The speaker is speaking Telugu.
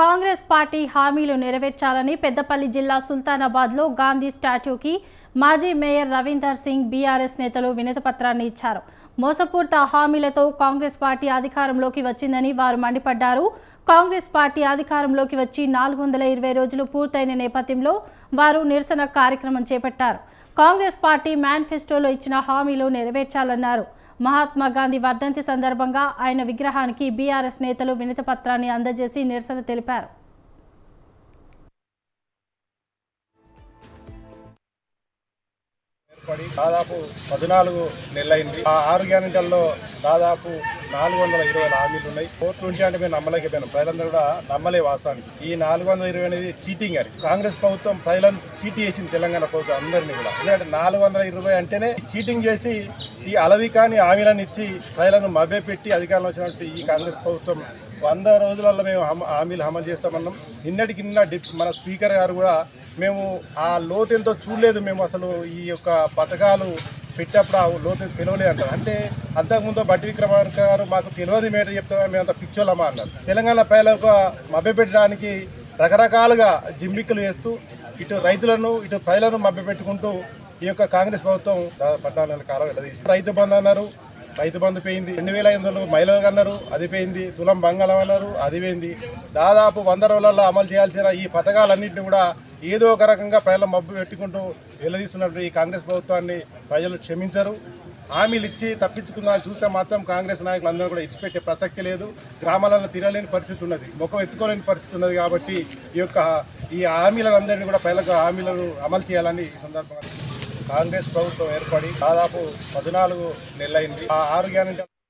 కాంగ్రెస్ పార్టీ హామీలు నెరవేర్చాలని పెద్దపల్లి జిల్లా సుల్తానాబాద్లో గాంధీ స్టాట్యూకి మాజీ మేయర్ రవీందర్ సింగ్ బీఆర్ఎస్ నేతలు వినతిపత్రాన్ని ఇచ్చారు. మోసపూరిత హామీలతో కాంగ్రెస్ పార్టీ అధికారంలోకి వచ్చిందని వారు మండిపడ్డారు. కాంగ్రెస్ పార్టీ అధికారంలోకి వచ్చి 420 రోజులు పూర్తయిన నేపథ్యంలో వారు నిరసన కార్యక్రమం చేపట్టారు. కాంగ్రెస్ పార్టీ మేనిఫెస్టోలో ఇచ్చిన హామీలు నెరవేర్చాలన్నారు. మహాత్మా గాంధీ వర్ధంతి సందర్భంగా ఆయన విగ్రహానికి బీఆర్ఎస్ నేతలు వినతి పత్రాన్ని అందజేసి నిరసన తెలిపారు. దాదాపు 14 నెలలైంది. ఆ 6 గ్యారెంటీల్లో దాదాపు 420 హామీలు ఉన్నాయి. 420 అంటే మేము నమ్మలేకపోయినాం. ప్రజలందరూ కూడా నమ్మలే వాస్తవానికి. ఈ 420 అనేది చీటింగ్ అని కాంగ్రెస్ ప్రభుత్వం ప్రజలను చీటీ చేసింది. తెలంగాణ ప్రభుత్వం అందరినీ కూడా. ఎందుకంటే 420 అంటేనే చీటింగ్ చేసి ఈ అలవికాని హామీలను ఇచ్చి ప్రజలను మభ్యపెట్టి అధికారంలో వచ్చినట్టు ఈ కాంగ్రెస్ ప్రభుత్వం 100 రోజులలో మేము హామీలు అమలు చేస్తామన్నాం. నిన్నటికి నిన్న మన స్పీకర్ గారు కూడా మేము ఆ లోతు ఎంతో చూడలేదు, మేము అసలు ఈ యొక్క పథకాలు పెట్టేప్పుడు ఆ లోతు తెలియలేదు అంటారు. అంటే అంతకుముందు బట్టి విక్రమార్క గారు మాకు తెలియదు మేటర్ చెప్తామని మేము అంత పిచ్చోళ్ళమా అన్నారు. తెలంగాణ ప్రజలకు మభ్యపెట్టడానికి రకరకాలుగా జిమ్మిక్కులు వేస్తూ ఇటు రైతులను ఇటు ప్రజలను మభ్యపెట్టుకుంటూ ఈ యొక్క కాంగ్రెస్ ప్రభుత్వం 14 నెలల కాలం వెళ్ళదీసింది. రైతు బంధు అన్నారు, రైతు బంధు పోయింది. 2500 మహిళలకు అన్నారు, అది పోయింది. తులం బంగాళం అన్నారు, అది పోయింది. దాదాపు 100 రోజులలో అమలు చేయాల్సిన ఈ పథకాలన్నింటినీ కూడా ఏదో ఒక రకంగా ప్రజలు మబ్బు పెట్టుకుంటూ వెల్లదీస్తున్నట్టు ఈ కాంగ్రెస్ ప్రభుత్వాన్ని ప్రజలు క్షమించరు. హామీలు ఇచ్చి తప్పించుకుందాం చూస్తే మాత్రం కాంగ్రెస్ నాయకులు అందరూ కూడా ఇచ్చిపెట్టే ప్రసక్తి లేదు. గ్రామాలను తిరగలేని పరిస్థితి ఉన్నది, ముఖం ఎత్తుకోలేని పరిస్థితి ఉన్నది. కాబట్టి ఈ హామీలందరినీ కూడా ప్రజలకు హామీలను అమలు చేయాలని ఈ సందర్భంగా కాంగ్రెస్ ప్రభుత్వం ఏర్పడి దాదాపు 14 నెలలైంది. ఆ 6 గ్యారెంటీ